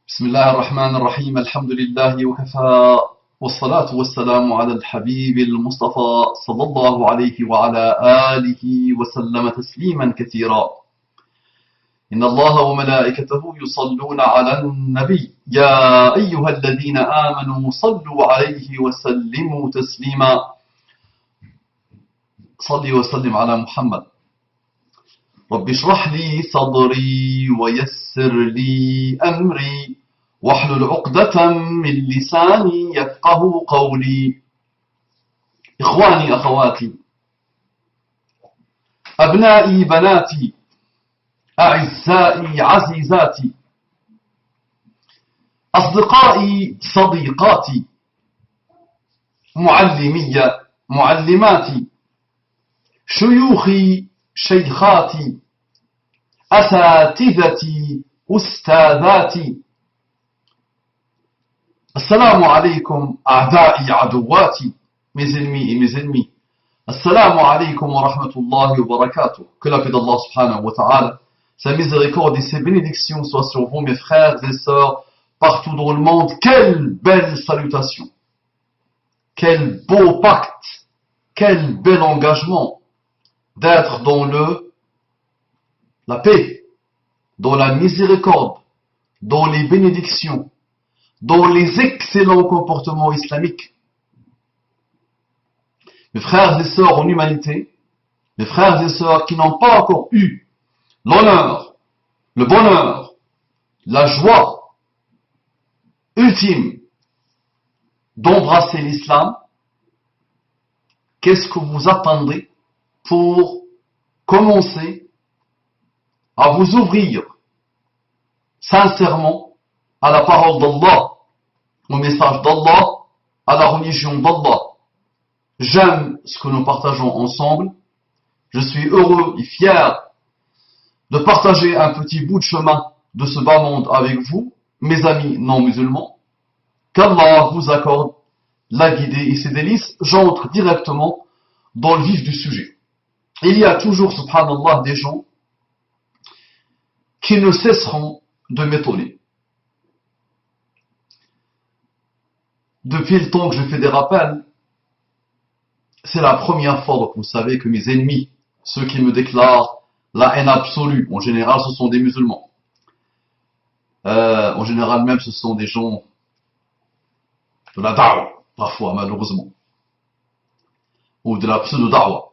بسم الله الرحمن الرحيم الحمد لله وكفى والصلاة والسلام على الحبيب المصطفى صلى الله عليه وعلى آله وسلم تسليما كثيرا إن الله وملائكته يصلون على النبي يا أيها الذين آمنوا صلوا عليه وسلموا تسليما صلي وسلم على محمد رب اشرح لي صدري ويسر لي أمري واحلل عقدة من لساني يفقه قولي إخواني أخواتي أبنائي بناتي أعزائي عزيزاتي أصدقائي صديقاتي معلمي معلماتي شيوخي شيخاتي أساتذتي أستاذاتي السلام عليكم أعدائي عدواتي mes ennemis et mes ennemis Assalamu alaikum wa rahmatullahi wa barakatuh. Que la paix d'Allah subhanahu wa ta'ala, sa miséricorde et ses bénédictions soient sur vous mes frères et sœurs partout dans le monde. Quelle belle salutation, quel beau pacte, quel bel engagement d'être dans la paix, dans la miséricorde, dans les bénédictions, dans les excellents comportements islamiques. Mes frères et sœurs en humanité, mes frères et sœurs qui n'ont pas encore eu l'honneur, le bonheur, la joie ultime d'embrasser l'islam, qu'est-ce que vous attendez pour commencer à vous ouvrir sincèrement à la parole d'Allah, au message d'Allah, à la religion d'Allah? J'aime ce que nous partageons ensemble. Je suis heureux et fier de partager un petit bout de chemin de ce bas monde avec vous, mes amis non musulmans. Qu'Allah vous accorde la guidée et ses délices. J'entre directement dans le vif du sujet. Il y a toujours, subhanallah, des gens qui ne cesseront de m'étonner. Depuis le temps que je fais des rappels, c'est la première fois, donc vous savez, que mes ennemis, ceux qui me déclarent la haine absolue, en général ce sont des musulmans. En général même ce sont des gens de la da'wa, parfois malheureusement, ou de la pseudo-da'wa.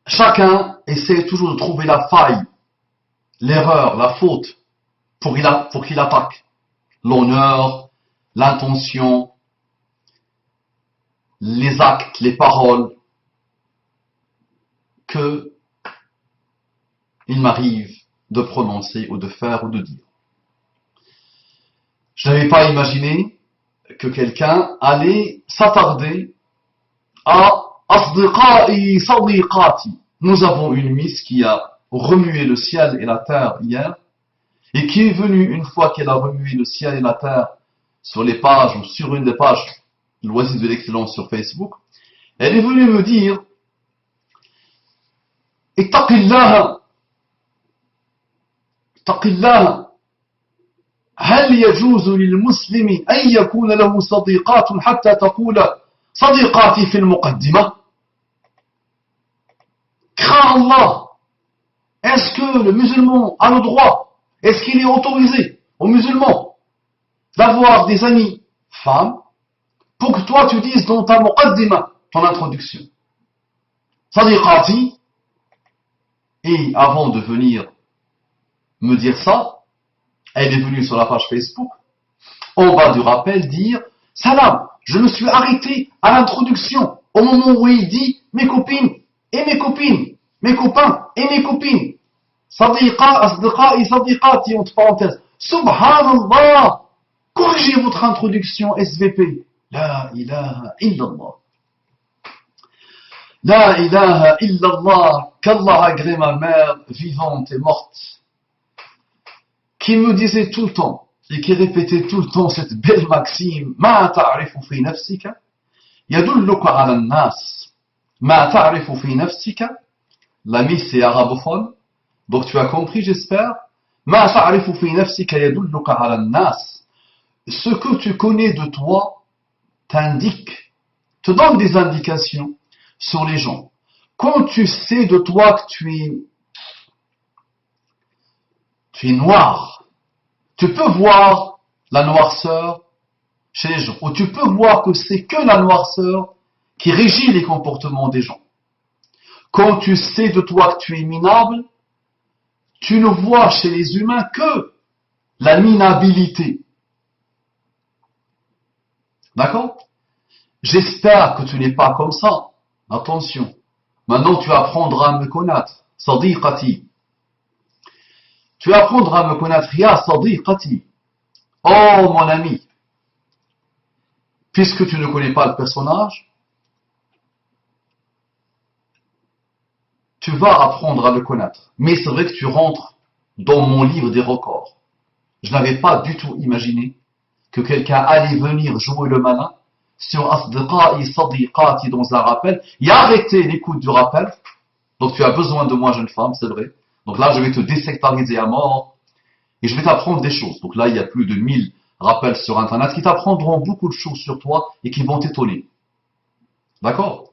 Chacun essaie toujours de trouver la faille, l'erreur, la faute, pour qu'il attaque. L'honneur, l'intention, les actes, les paroles que il m'arrive de prononcer ou de faire ou de dire. Je n'avais pas imaginé que quelqu'un allait s'attarder à asdiqai sadiqati. Nous avons une miss qui a remué le ciel et la terre hier et qui est venue, une fois qu'elle a remué le ciel et la terre sur les pages ou sur une des pages l'Oasis de l'excellence sur Facebook, elle est venue me dire ittaqillaha هل يجوز للمسلم أن يكون له صديقات حتى تقول صديقاتي في المقدمة. Crains Allah. Est-ce que le musulman a le droit, est-ce qu'il est autorisé aux musulmans d'avoir des amis femmes pour que toi tu dises dans ta muqaddima, ton introduction, Sadiqati, et avant de venir me dire ça, elle est venue sur la page Facebook, en bas du rappel, dire Salam, je me suis arrêté à l'introduction, au moment où il dit mes copines et mes copines, mes copains et mes copines, Sadiqa, Asdiqa et Sadiqati, entre parenthèses. Subhanallah, corrigez votre introduction SVP. La ilaha illallah. La ilaha illallah. Qu'Allah agrée ma mère vivante et morte, qui me disait tout le temps et qui répétait tout le temps cette belle maxime Ma ta'rifu fi nafsika yadulluka ala an-nas. Ma ta'rifu fi nafsika. La miss est arabophone, donc tu as compris, j'espère. ما تعرف في نفسك يدلك على الناس. Ce que tu connais de toi t'indique, te donne des indications sur les gens. Quand tu sais de toi que tu es noir, tu peux voir la noirceur chez les gens, ou tu peux voir que c'est que la noirceur qui régit les comportements des gens. Quand tu sais de toi que tu es minable, tu ne vois chez les humains que la minabilité. D'accord? J'espère que tu n'es pas comme ça. Attention. Maintenant, tu apprendras à me connaître. Sadiqati. Tu apprendras à me connaître. Ya Sadiqati. Oh, mon ami. Puisque tu ne connais pas le personnage, tu vas apprendre à le connaître. Mais c'est vrai que tu rentres dans mon livre des records. Je n'avais pas du tout imaginé que quelqu'un allait venir jouer le malin sur Asdiqai Sadiqati dans un rappel et arrêter l'écoute du rappel. Donc tu as besoin de moi, jeune femme, c'est vrai. Donc là, je vais te désectariser à mort et je vais t'apprendre des choses. Donc là, il y a plus de 1000 rappels sur Internet qui t'apprendront beaucoup de choses sur toi et qui vont t'étonner. D'accord?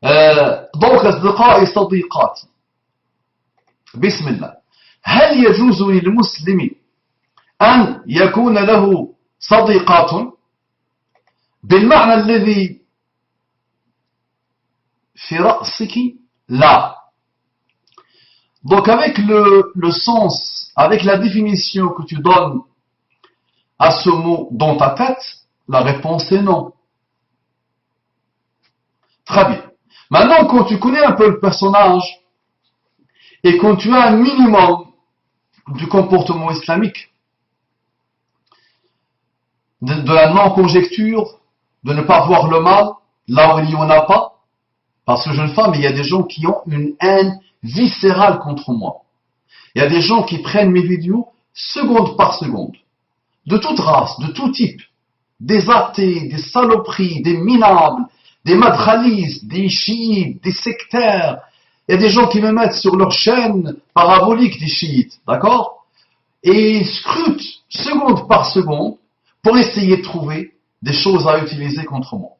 Donc, أصدقائي صديقاتي بسم الله هل يجوز للمسلم أن يكون له صديقات بالمعنى الذي في رأسك لا. Donc avec le sens, avec la définition que tu donnes à ce mot dans ta tête, la réponse est non. Très bien. Maintenant, quand tu connais un peu le personnage et quand tu as un minimum du comportement islamique, de la non-conjecture, de ne pas voir le mal là où il n'y en a pas, parce que jeune femme, il y a des gens qui ont une haine viscérale contre moi. Il y a des gens qui prennent mes vidéos seconde par seconde, de toute race, de tout type, des athées, des saloperies, des minables, des madralistes, des chiites, des sectaires. Il y a des gens qui me mettent sur leur chaîne parabolique des chiites, d'accord? Et scrutent seconde par seconde pour essayer de trouver des choses à utiliser contre moi.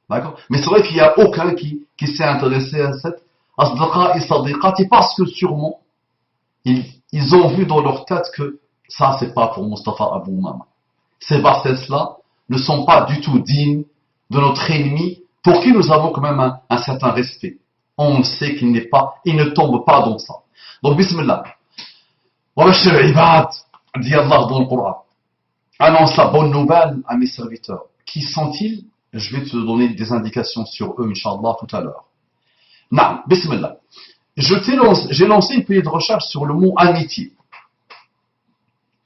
D'accord? Mais c'est vrai qu'il n'y a aucun qui s'est intéressé à cette Asdaqa et Sadiqati parce que sûrement ils ont vu dans leur tête que ça c'est pas pour Mustafa Abou Mama. Ces bassesses-là ne sont pas du tout dignes de notre ennemi, pour qui nous avons quand même un certain respect. On sait qu'il ne tombe pas dans ça. Donc, bismillah. Wa bashir ibad, dit Allah dans le Coran. Annonce la bonne nouvelle à mes serviteurs. Qui sont-ils? Je vais te donner des indications sur eux, Inch'Allah, tout à l'heure. Non, bismillah. J'ai lancé une pile de recherche sur le mot amitié.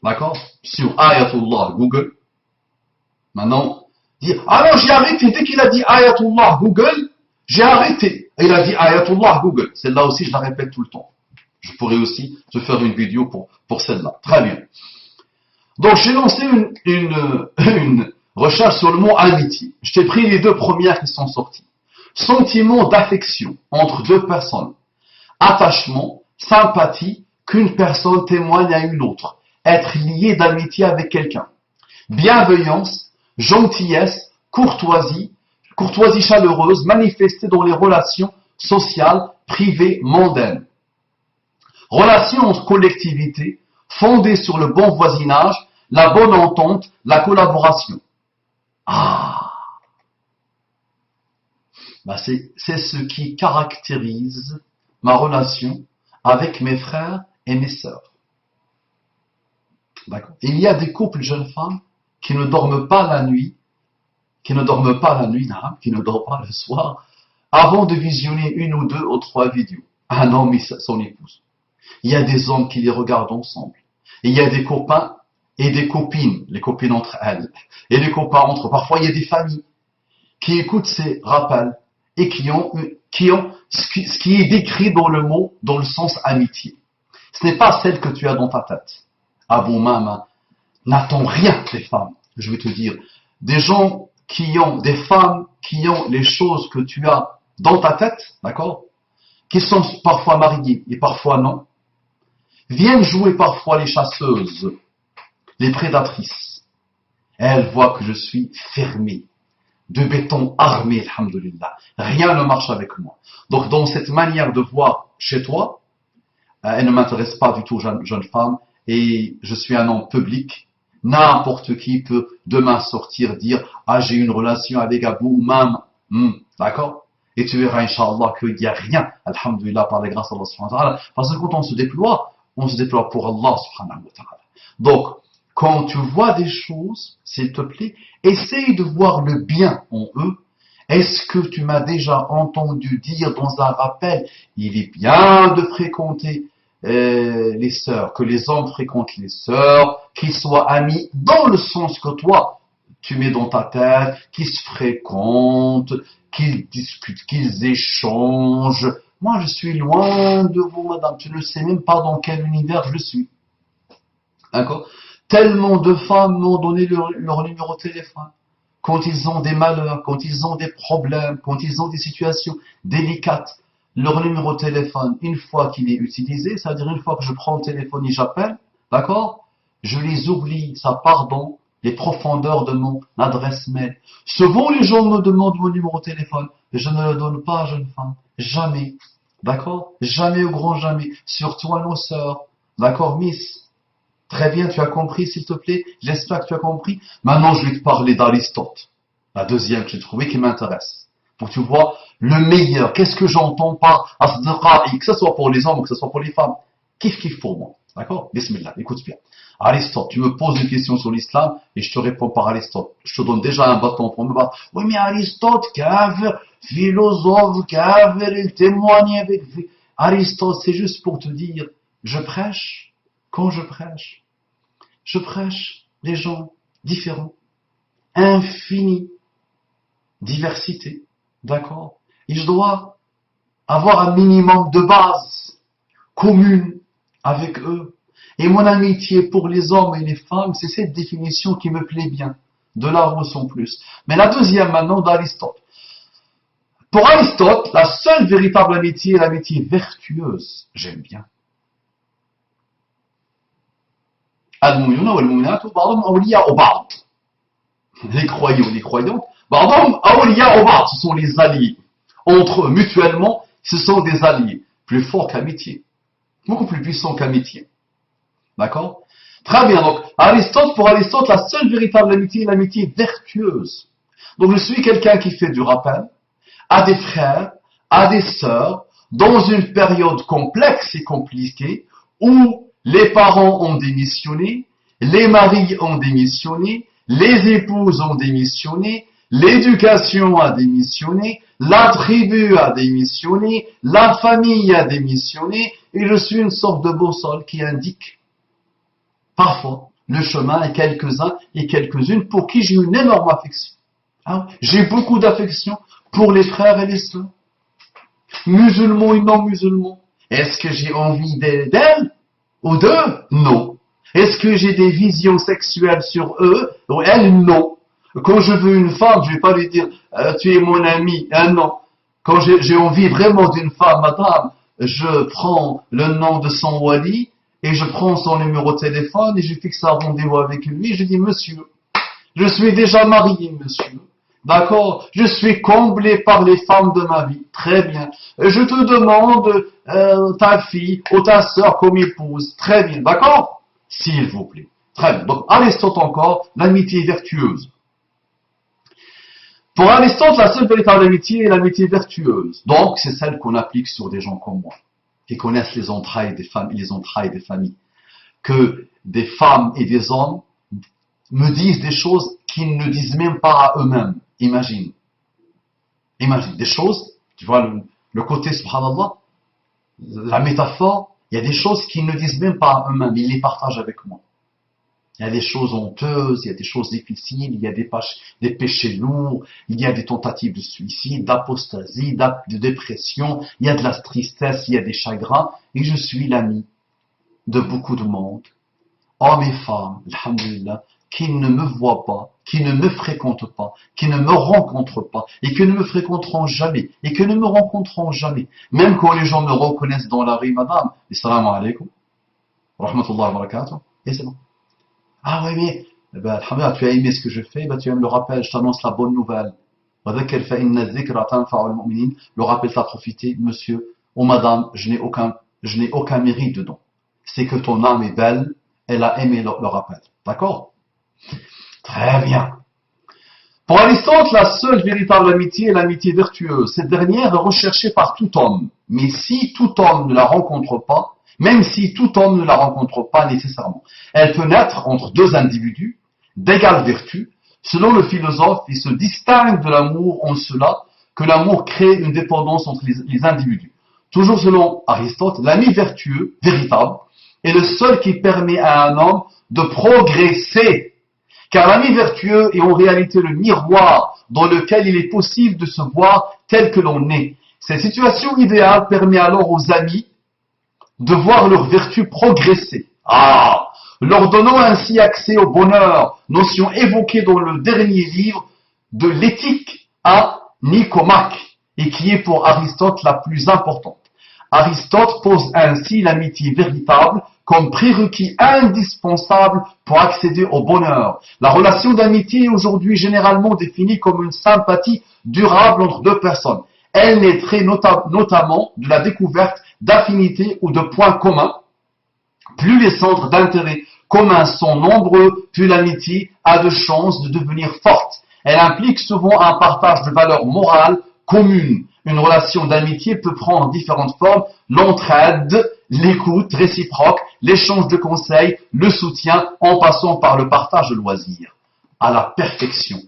D'accord? Sur Ayatullah Google. Maintenant, ah non, j'ai arrêté. Dès qu'il a dit Ayatullah Google, j'ai arrêté. Il a dit Ayatullah Google. Celle-là aussi, je la répète tout le temps. Je pourrais aussi te faire une vidéo pour celle-là. Très bien. Donc, j'ai lancé une recherche sur le mot amitié. Je t'ai pris les deux premières qui sont sorties. Sentiment d'affection entre deux personnes. Attachement, sympathie qu'une personne témoigne à une autre. Être lié d'amitié avec quelqu'un. Bienveillance, gentillesse, courtoisie chaleureuse manifestée dans les relations sociales, privées, mondaines. Relations en collectivité, fondées sur le bon voisinage, la bonne entente, la collaboration. Ah, c'est ce qui caractérise ma relation avec mes frères et mes sœurs. D'accord. Il y a des couples jeunes femmes qui ne dorment pas la nuit, qui ne dorment pas le soir, avant de visionner une ou deux ou trois vidéos. Un homme et son épouse. Il y a des hommes qui les regardent ensemble. Et il y a des copains et des copines, les copines entre elles, et les copains entre eux. Parfois, il y a des familles qui écoutent ces rappels et qui ont ce qui est décrit dans le mot, dans le sens amitié. Ce n'est pas celle que tu as dans ta tête. Abou Mama, n'attends rien des femmes, je vais te dire. Des gens des femmes qui ont les choses que tu as dans ta tête, d'accord, qui sont parfois mariées et parfois non, viennent jouer parfois les chasseuses, les prédatrices. Elles voient que je suis fermé, de béton armé, alhamdoulilah. Rien ne marche avec moi. Donc, dans cette manière de voir chez toi, elle ne m'intéresse pas du tout, jeune femme, et je suis un homme public. N'importe qui peut demain sortir, dire « Ah, j'ai une relation avec Abou Oumam. D'accord? Et tu verras, Inch'Allah, qu'il n'y a rien, alhamdoulilah, par la grâce d'Allah subhanahu wa ta'ala. Parce que quand on se déploie pour Allah subhanahu wa ta'ala. Donc, quand tu vois des choses, s'il te plaît, essaye de voir le bien en eux. Est-ce que tu m'as déjà entendu dire dans un rappel, il est bien de fréquenter les sœurs, que les hommes fréquentent les sœurs, qu'ils soient amis dans le sens que toi, tu mets dans ta tête, qu'ils se fréquentent, qu'ils discutent, qu'ils échangent. Moi, je suis loin de vous, madame. Tu ne sais même pas dans quel univers je suis. D'accord? Tellement de femmes m'ont donné leur numéro de téléphone. Quand ils ont des malheurs, quand ils ont des problèmes, quand ils ont des situations délicates, leur numéro de téléphone, une fois qu'il est utilisé, c'est-à-dire une fois que je prends le téléphone et j'appelle, d'accord? Je les oublie, ça part dans les profondeurs de mon adresse mail. Souvent, les gens me demandent mon numéro de téléphone, et je ne le donne pas, jeune femme. Jamais. D'accord? Jamais au grand jamais. Surtout à nos sœurs. D'accord, Miss? Très bien, tu as compris, s'il te plaît. J'espère que tu as compris. Maintenant, je vais te parler d'Aristote. La deuxième que j'ai trouvée qui m'intéresse. Pour que tu vois le meilleur. Qu'est-ce que j'entends par asdiqa'i, que ce soit pour les hommes, que ce soit pour les femmes. Kiff pour moi. D'accord? Bismillah, écoute bien. Aristote, tu me poses une question sur l'islam et je te réponds par Aristote. Je te donne déjà un bâton pour me battre. Oui, mais Aristote, kafir, philosophe, kafir, il témoigne avec... Aristote, c'est juste pour te dire, je prêche. Quand je prêche les gens différents, infinie diversité, d'accord? Et je dois avoir un minimum de base commune avec eux. Et mon amitié pour les hommes et les femmes, c'est cette définition qui me plaît bien. De là où sont plus. Mais la deuxième maintenant d'Aristote. Pour Aristote, la seule véritable amitié est l'amitié vertueuse. J'aime bien. Les croyants, les croyantes, ce sont les alliés. Entre eux, mutuellement, ce sont des alliés. Plus forts qu'amitié. Beaucoup plus puissants qu'amitié. D'accord? Très bien. Donc, pour Aristote, la seule véritable amitié est l'amitié vertueuse. Donc, je suis quelqu'un qui fait du rappel à des frères, à des sœurs, dans une période complexe et compliquée, où les parents ont démissionné, les maris ont démissionné, les épouses ont démissionné, l'éducation a démissionné, la tribu a démissionné, la famille a démissionné, et je suis une sorte de boussole qui indique parfois le chemin à quelques-uns et quelques-unes pour qui j'ai une énorme affection. Hein? J'ai beaucoup d'affection pour les frères et les sœurs, musulmans et non musulmans. Est-ce que j'ai envie d'elles ou d'eux? Non. Est-ce que j'ai des visions sexuelles sur eux ou elles? Non. Quand je veux une femme, je ne vais pas lui dire tu es mon ami. Non. Quand j'ai envie vraiment d'une femme, madame, je prends le nom de son wali et je prends son numéro de téléphone et je fixe un rendez-vous avec lui. Je dis monsieur, je suis déjà marié, monsieur. D'accord? Je suis comblé par les femmes de ma vie. Très bien. Je te demande ta fille ou ta sœur comme épouse. Très bien. D'accord? S'il vous plaît. Très bien. Donc, Aristote encore, l'amitié vertueuse. Pour Aristote, la seule véritable amitié est l'amitié vertueuse. Donc, c'est celle qu'on applique sur des gens comme moi, qui connaissent les entrailles des femmes et les entrailles des familles. Que des femmes et des hommes me disent des choses qu'ils ne disent même pas à eux-mêmes. Imagine, des choses, tu vois le côté subhanallah, la métaphore, il y a des choses qu'ils ne disent même pas à eux-mêmes, ils les partagent avec moi. Il y a des choses honteuses, il y a des choses difficiles, il y a des péchés lourds, il y a des tentatives de suicide, d'apostasie, de dépression, il y a de la tristesse, il y a des chagrins, et je suis l'ami de beaucoup de monde, hommes et femmes, alhamdulillah, qui ne me voient pas, qui ne me fréquentent pas, qui ne me rencontrent pas, et qui ne me fréquenteront jamais, et qui ne me rencontreront jamais. Même quand les gens me reconnaissent dans la rue, madame, salam alaikum. rahmatullah wa barakatuh, et c'est bon. Ah oui, mais, alhamdulillah, tu as aimé ce que je fais, tu aimes le rappel, je t'annonce la bonne nouvelle. Le rappel t'a profité, monsieur ou madame, je n'ai aucun mérite dedans. C'est que ton âme est belle, elle a aimé le rappel. D'accord? Très bien. Pour Aristote, la seule véritable amitié est l'amitié vertueuse. Cette dernière est recherchée par tout homme. Mais si tout homme ne la rencontre pas, même si tout homme ne la rencontre pas nécessairement, elle peut naître entre deux individus d'égale vertu. Selon le philosophe, il se distingue de l'amour en cela que l'amour crée une dépendance entre les individus. Toujours selon Aristote, l'ami vertueux, véritable, est le seul qui permet à un homme de progresser. Car l'ami vertueux est en réalité le miroir dans lequel il est possible de se voir tel que l'on est. Cette situation idéale permet alors aux amis de voir leur vertu progresser. Leur donnant ainsi accès au bonheur, notion évoquée dans le dernier livre de l'éthique à Nicomaque, et qui est pour Aristote la plus importante. Aristote pose ainsi l'amitié véritable comme prérequis indispensable pour accéder au bonheur. La relation d'amitié est aujourd'hui généralement définie comme une sympathie durable entre deux personnes. Elle naîtrait notamment de la découverte d'affinités ou de points communs. Plus les centres d'intérêt communs sont nombreux, plus l'amitié a de chances de devenir forte. Elle implique souvent un partage de valeurs morales communes. Une relation d'amitié peut prendre différentes formes: l'entraide, l'écoute réciproque, l'échange de conseils, le soutien, en passant par le partage de loisirs. À la perfection.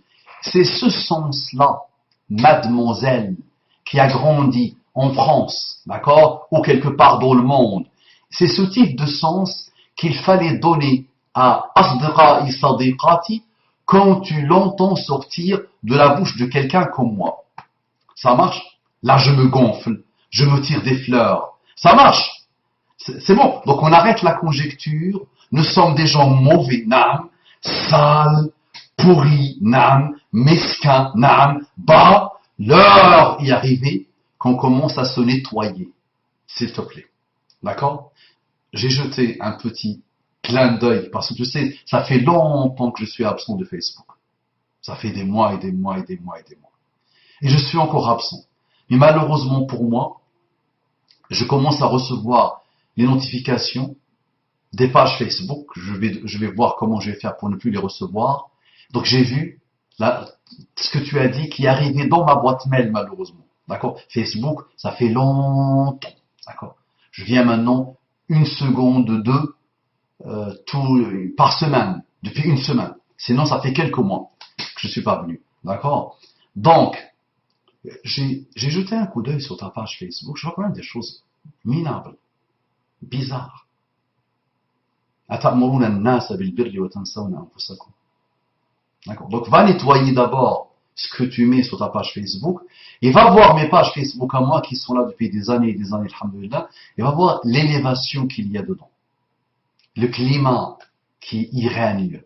C'est ce sens-là, mademoiselle, qui a grandi en France, d'accord, ou quelque part dans le monde. C'est ce type de sens qu'il fallait donner à Asdiqa'i Sadiqati quand tu l'entends sortir de la bouche de quelqu'un comme moi. Ça marche? Là, je me gonfle, je me tire des fleurs. Ça marche. C'est bon. Donc, on arrête la conjecture. Nous sommes des gens mauvais, nam, sales, pourris, nam, mesquins, nam, bas. L'heure y arriver qu'on commence à se nettoyer. S'il te plaît. D'accord? J'ai jeté un petit clin d'œil parce que tu sais, ça fait longtemps que je suis absent de Facebook. Ça fait des mois et des mois et des mois et des mois. Et je suis encore absent. Mais malheureusement pour moi, je commence à recevoir les notifications des pages Facebook. Je vais voir comment je vais faire pour ne plus les recevoir. Donc j'ai vu ce que tu as dit qui est arrivé dans ma boîte mail malheureusement. D'accord? Facebook, ça fait longtemps. D'accord? Je viens maintenant 1 seconde, 2 par semaine, depuis 1 semaine. Sinon, ça fait quelques mois que je ne suis pas venu. D'accord? Donc, j'ai jeté un coup d'œil sur ta page Facebook. Je vois quand même des choses minables, bizarres. D'accord? Donc, va nettoyer d'abord ce que tu mets sur ta page Facebook et va voir mes pages Facebook à moi qui sont là depuis des années et des années, alhamdoulilah, et va voir l'élévation qu'il y a dedans. Le climat qui y règne,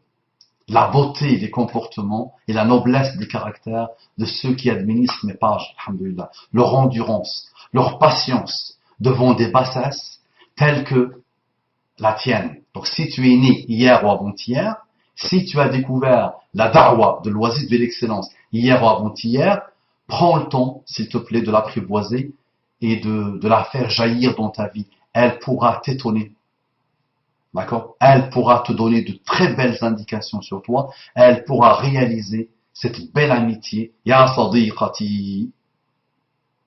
la beauté des comportements et la noblesse des caractères de ceux qui administrent mes pages, alhamdoulilah, leur endurance, leur patience devant des bassesses telles que la tienne. Donc si tu es né hier ou avant-hier, si tu as découvert la da'wa de l'oasis de l'excellence hier ou avant-hier, prends le temps, s'il te plaît, de l'apprivoiser et de la faire jaillir dans ta vie. Elle pourra t'étonner. D'accord? Elle pourra te donner de très belles indications sur toi. Elle pourra réaliser cette belle amitié, ya sadiqati,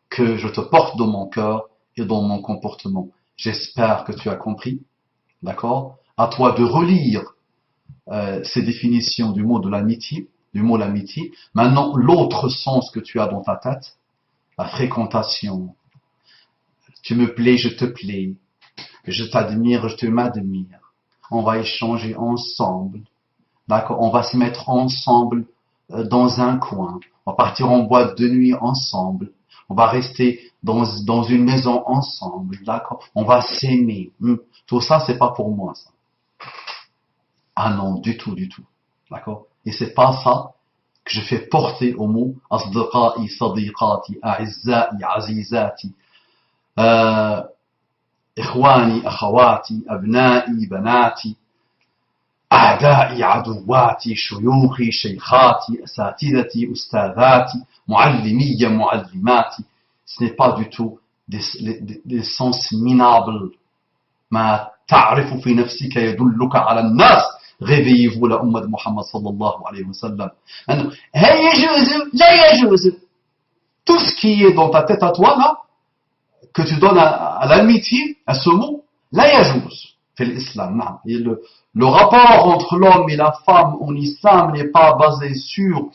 que je te porte dans mon cœur et dans mon comportement. J'espère que tu as compris. D'accord? À toi de relire ces définitions du mot de l'amitié, du mot l'amitié. Maintenant, l'autre sens que tu as dans ta tête, la fréquentation. Tu me plais, je te plais. Je t'admire, je te m'admire. On va échanger ensemble. D'accord? On va se mettre ensemble dans un coin. On va partir en boîte de nuit ensemble. On va rester dans une maison ensemble. D'accord? On va s'aimer. Tout ça, c'est pas pour moi, ça. Ah non, du tout, du tout. D'accord? Et c'est pas ça que je fais porter au mot asdiqa'i, sadiqati, a'izzai, azizati. إخواني أخواتي أبنائي بناتي أعدائي عدواتي شيوخي شيخاتي أساتذتي أستاذاتي معلمي معلماتي. Ce n'est pas du tout des sens minables. ما تعرف في نفسك يدلك على الناس. Réveillez-vous la Ummah de Muhammad sallallahu alayhi wa sallam. هل يجوز لا يجوز. Tout ce qui est dans ta tête à toi là, que tu donnes à l'amitié, à ce mot, لا يجوز في l'islam. Le rapport entre l'homme et la femme en islam n'est pas basé sur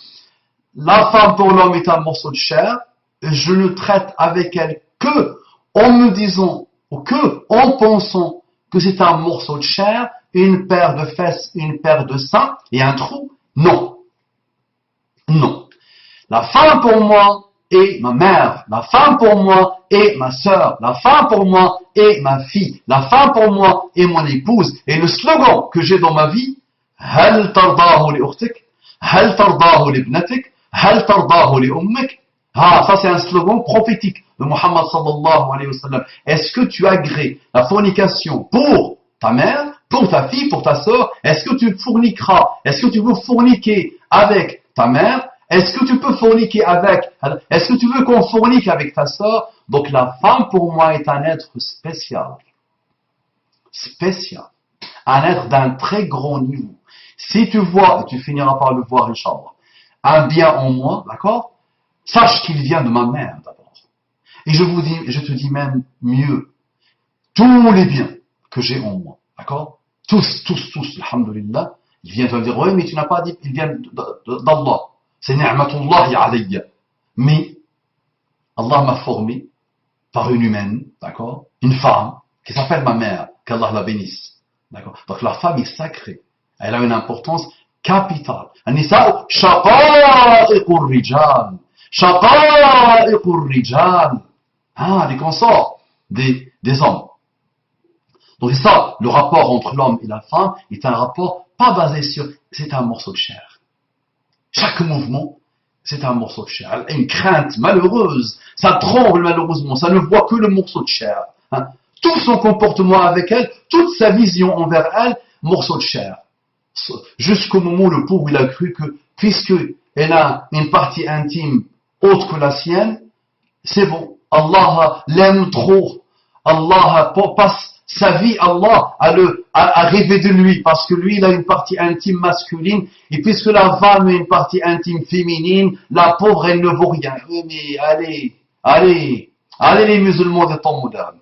la femme pour l'homme est un morceau de chair, et je ne traite avec elle que en me disant ou que en pensant que c'est un morceau de chair, une paire de fesses, une paire de seins et un trou. Non. Non. La femme pour moi est ma mère. La femme pour moi est ma sœur. La femme pour moi est ma fille. La femme pour moi est mon épouse. Et le slogan que j'ai dans ma vie, هل ترضاه لأختك؟ هل ترضاه لابنتك؟ هل ترضاه لأمك؟ Ah, ça c'est un slogan prophétique de Muhammad sallallahu alayhi wa sallam. Est-ce que tu agrées la fornication pour ta mère, pour ta fille, pour ta sœur? Est-ce que tu forniqueras? Est-ce que tu veux forniquer avec ta mère? Est-ce que tu peux forniquer avec? Est-ce que tu veux qu'on fornique avec ta sœur? Donc la femme pour moi est un être spécial. Spécial. Un être d'un très grand niveau. Si tu vois, et tu finiras par le voir, Inch'Allah, un bien en moi, d'accord? Sache qu'il vient de ma mère d'abord. Et je te dis même mieux, tous les biens que j'ai en moi, d'accord? Tous, alhamdulillah, ils viennent de dire, oui, mais tu n'as pas dit, ils viennent d'Allah. C'est ni'matullahi alayya. Mais Allah m'a formé par une humaine, d'accord? Une femme qui s'appelle ma mère, qu'Allah la bénisse. D'accord? Donc la femme est sacrée. Elle a une importance capitale. An-nisa'u shaqa'iqur rijal. Shaqa'iqur rijal. Ah, les consorts des hommes. Donc c'est ça, le rapport entre l'homme et la femme est un rapport pas basé sur, c'est un morceau de chair. Chaque mouvement, c'est un morceau de chair. Elle a une crainte malheureuse. Ça tremble malheureusement. Ça ne voit que le morceau de chair. Hein. Tout son comportement avec elle, toute sa vision envers elle, morceau de chair. Jusqu'au moment où le pauvre il a cru que, puisqu'elle a une partie intime autre que la sienne, c'est bon. Allah l'aime trop. Allah passe sa vie, Allah, à rêver de lui, parce que lui, il a une partie intime masculine, et puisque la femme a une partie intime féminine, la pauvre, elle ne vaut rien. Oui, mais allez les musulmans des temps modernes.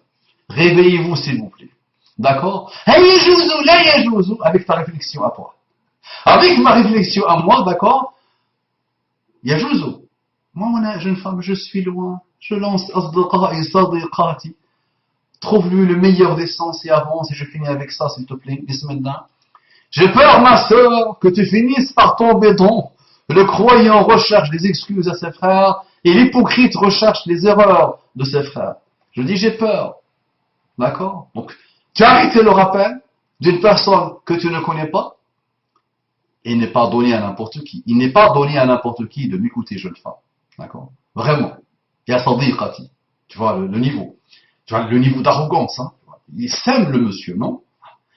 Réveillez-vous, s'il vous plaît. D'accord? Avec ta réflexion à toi. Avec ma réflexion à moi, d'accord? Yajuzu. Moi, mon jeune femme, je suis loin. Je lance asdiqa'i sadiqati. Trouve-lui le meilleur des sens et avance, et je finis avec ça, s'il te plaît. Bismillah. J'ai peur, ma sœur, que tu finisses par tomber dans. Le croyant recherche des excuses à ses frères, et l'hypocrite recherche les erreurs de ses frères. Je dis, j'ai peur. D'accord? Donc, tu as arrêté le rappel d'une personne que tu ne connais pas, et il n'est pas donné à n'importe qui. Il n'est pas donné à n'importe qui de m'écouter, jeune femme. D'accord? Vraiment. Il y a sadiqati. Tu vois, le niveau. Tu vois, le niveau d'arrogance, hein. Il sème le monsieur, non?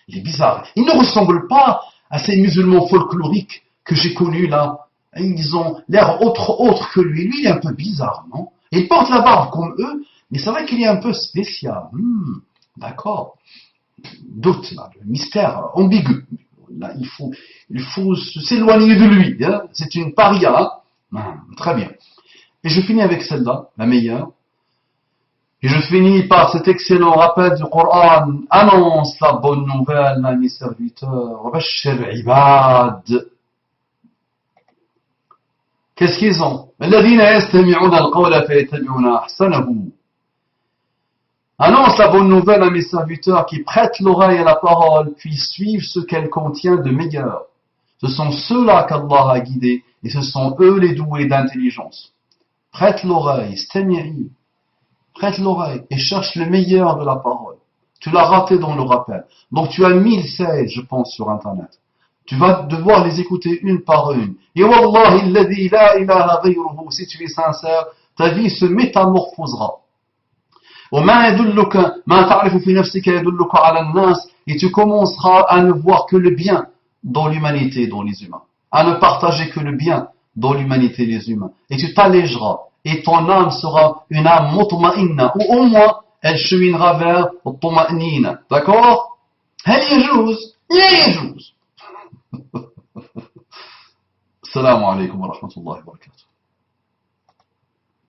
Il est bizarre. Il ne ressemble pas à ces musulmans folkloriques que j'ai connus là. Ils ont l'air autre que lui. Lui, il est un peu bizarre, non? Il porte la barbe comme eux, mais c'est vrai qu'il est un peu spécial. D'accord. Doute, là, le mystère ambigu. Là, il faut s'éloigner de lui. Hein. C'est une paria. Hein. Très bien. Et je finis avec celle-là, la meilleure. Et je finis par cet excellent rappel du Coran. Annonce la bonne nouvelle à mes serviteurs. Bashir ibad. Qu'est-ce qu'ils ont? الذين يستمعون القول فيتبعون أحسنه. Annonce la bonne nouvelle à mes serviteurs qui prêtent l'oreille à la parole puis suivent ce qu'elle contient de meilleur. Ce sont ceux-là qu'Allah a guidés et ce sont eux les doués d'intelligence. Prête l'oreille, istami'i. Prête l'oreille et cherche le meilleur de la parole. Tu l'as raté dans le rappel. Donc tu as 1016, je pense, sur Internet. Tu vas devoir les écouter une par une. Et wallahi alladhi la ilaha ghayruhu, si tu es sincère, ta vie se métamorphosera. وما يدلك ما تعرف في نفسك يدلك على الناس, et tu commenceras à ne voir que le bien dans l'humanité, dans les humains, à ne partager que le bien dans l'humanité, les humains, et tu t'allégeras, et ton âme sera une âme mutma'inna, ou au moins elle cheminera vers le tuma'nina, d'accord? هل يجوز؟ لا يجوز. السلام عليكم ورحمة الله وبركاته.